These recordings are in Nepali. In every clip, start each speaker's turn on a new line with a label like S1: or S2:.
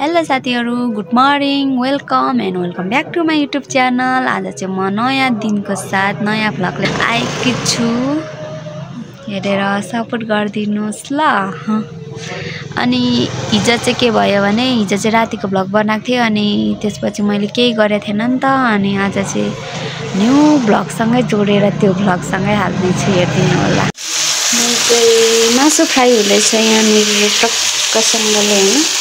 S1: हेलो साथीहरु, good morning, welcome back to my YouTube channel. आज चाहिँ म नयाँ दिनको साथ नयाँ भ्लग लिएर आएकी छु। हेरेर सपोर्ट गरिदिनुस् ल। अनि हिजो चाहिँ के भयो भने हिजो चाहिँ रातिको भ्लग बनाएको थिएँ अनि त्यसपछि मैले केही गरेको थिएन नि त। अनि आज चाहिँ न्यू भ्लगसँगै जोडेर त्यो भ्लगसँगै हाल्ने छु, हेर्दिनु होला। मासु फ्राई हुँदैछ यहाँनिर टक्कसँगले हैन।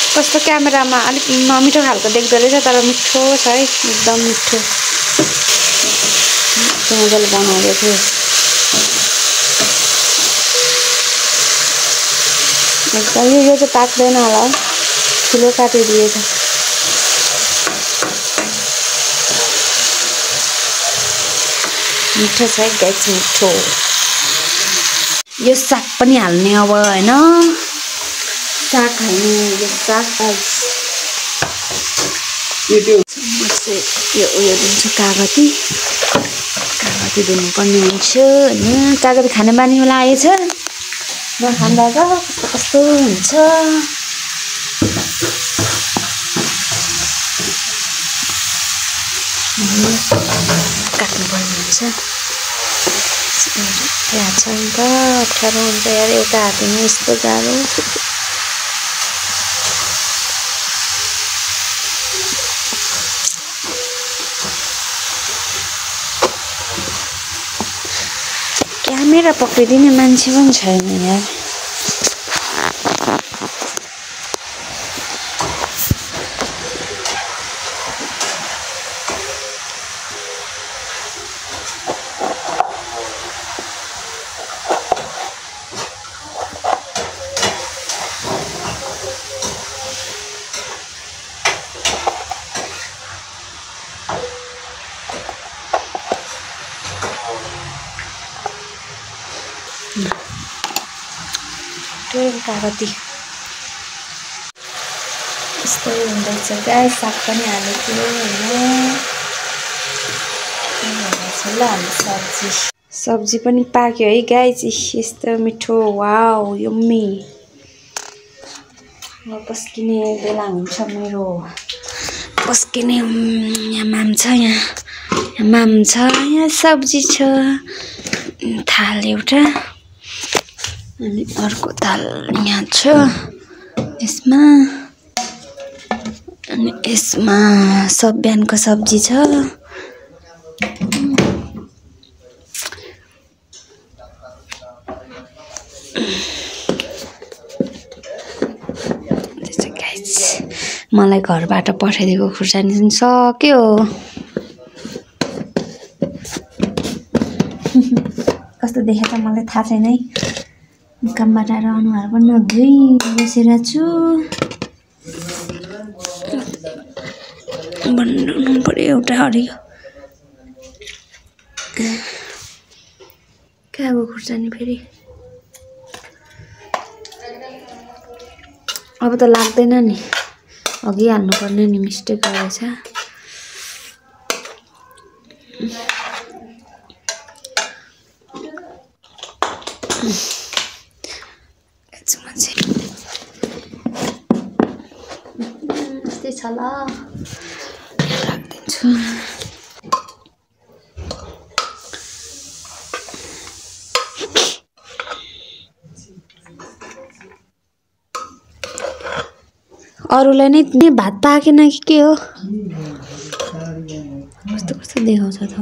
S1: कस्तो क्यामेरामा अलिक नमिठो खालको देख्दो रहेछ तर मिठो छ है, एकदम मिठो। मजाले बनाउँदै थियो। एकदम यो चाहिँ पाक्दैन होला, ठुलो काटिदिएछ। मिठो छ है गाइस, मिठो। यो साग पनि हाल्ने अब हैन, साग हाल्ने यो साग यो उयो दिन्छु, कागती दिनुपर्ने हुन्छ होइन। कागती खाने बानी लागेछ, नखाँदा त कस्तो कस्तो हुन्छ। काट्नुपर्ने हुन्छ, हात छ नि त, अप्ठ्यारो हुन्छ यार एउटा हातमा यस्तो गाह्रो। क्यामेरा पक्रिदिने मान्छे पनि छैन यार। कागती यस्तै हुँदैछ गाइस। साग पनि हालेको होइन, ल हाम्रो सब्जी पनि पाक्यो है गाइस। यस्तो मिठो, वाउ यम्मी। अब पस्किने बेला हुन्छ मेरो, पस्किने। यहाँ माम छ, यहाँ माम छ, यहाँ सब्जी छ, थाल एउटा अनि अर्को थाल यहाँ छ यसमा। अनि यसमा सब बिहानको सब्जी छ। मलाई घरबाट पठाइदिएको खुर्सानी पनि सक्यो। कस्तो देखेछ मलाई थाहा छैन है, कामबाट आएर अनुहार पनि नधोइ बसेर छु। बनाउनु पर्यो एउटा हरियो। कहाँ गयो खुर्सानी फेरि? अब त लाग्दैन नि, अघि हाल्नुपर्ने नि, मिस्टेक भएछ। यस्तै छ ल, राखिदिन्छु। अरूलाई नै भात पाकेन कि के हो? कस्तो कस्तो देखाउँछ त।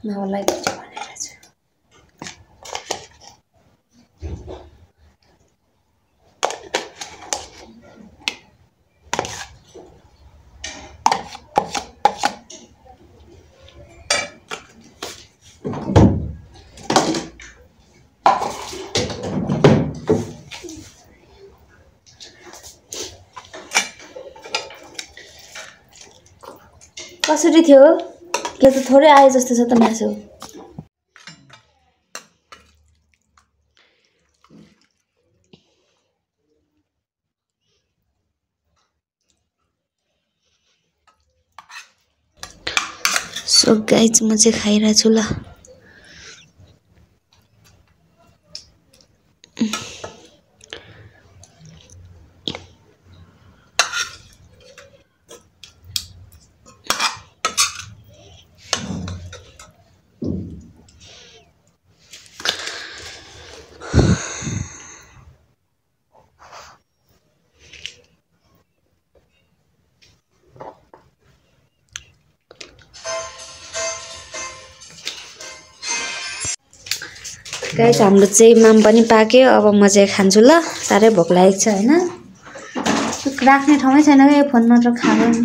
S1: नलाई भनेर छु। कसरी थियो? के त थोरै आए जस्तो छ त मासु। सो गाइज म चाहिँ खाइरहेको छु ल। गाइस हाम्रो चाहिँ माम पनि पाक्यो। अब म चाहिँ खान्छु ल, साह्रै भोक लागेको छ हैन। राख्ने ठाउँमै छैन क्या यो फोन मात्र खाएको नि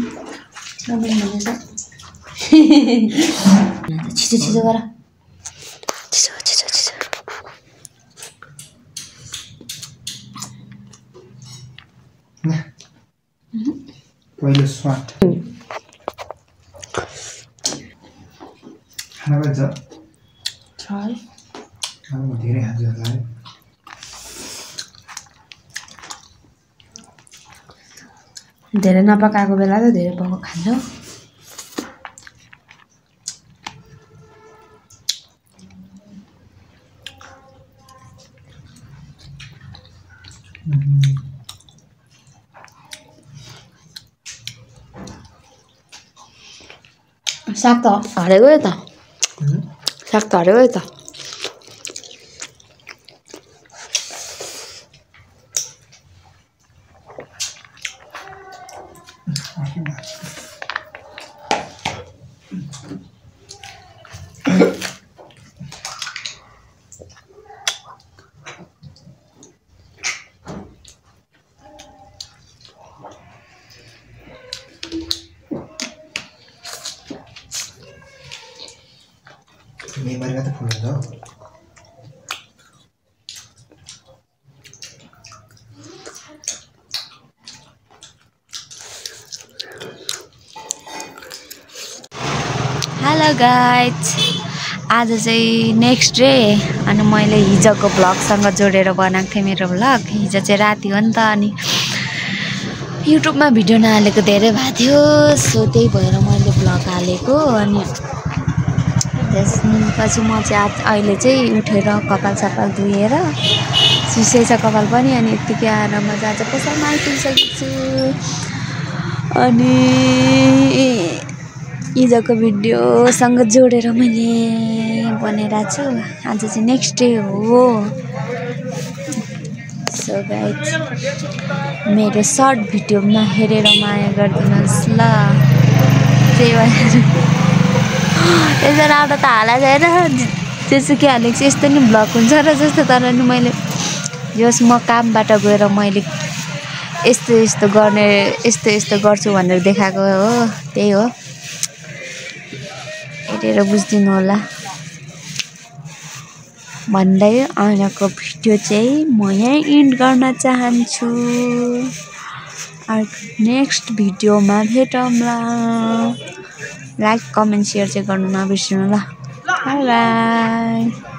S1: भनेछ। छिटो छिटो गर, छिटो छिटो छिटो।
S2: पहिलो स्वाद खाना पर्छ
S1: छल
S2: अब म धेरै खान्छु होला है।
S1: धेरै नपकाएको बेला त धेरै पकाएको खान्छौ। साग त हरेको यो त, साग त हरेको यो त।
S2: मेमरीमा त फुल हुन्छ।
S1: हेलो गाइज, आज चाहिँ नेक्स्ट डे अनि मैले हिजोको भ्लगसँग जोडेर बनाएको थिएँ मेरो भ्लग। हिजो चाहिँ राति हो नि त, अनि युट्युबमा भिडियो नहालेको धेरै भएको थियो। सो त्यही भएर मैले भ्लग हालेको। अनि त्यसपछि म चाहिँ अहिले चाहिँ उठेर कपाल सपाल धोएर सुसै छ कपाल पनि। अनि यत्तिकै आएर म चाहिँ आज पसलमा आइपुगिसकेको छु। अनि हिजोको भिडियोसँग जोडेर मैले बनाइरहेको छु। आज चाहिँ नेक्स्ट डे हो। सो गाइज मेरो सर्ट भिडियोमा हेरेर माया गरिदिनुहोस् ल। त्यही भएर यसो राम्रो त हालेको छैन, जेसुकै हालेको छु। यस्तो नि भ्लग हुन्छ र जस्तो, तर नि मैले जस म कामबाट गएर मैले यस्तो यस्तो गर्ने, यस्तो यस्तो गर्छु भनेर देखाएको हो। त्यही हो, हेरेर बुझिदिनु होला भन्दै आजको भिडियो चाहिँ म यहीँ इन्ड गर्न चाहन्छु। नेक्स्ट भिडियोमा भेटौँला। लाइक कमेन्ट सेयर चाहिँ गर्नु नबिर्सिनु ल। By by.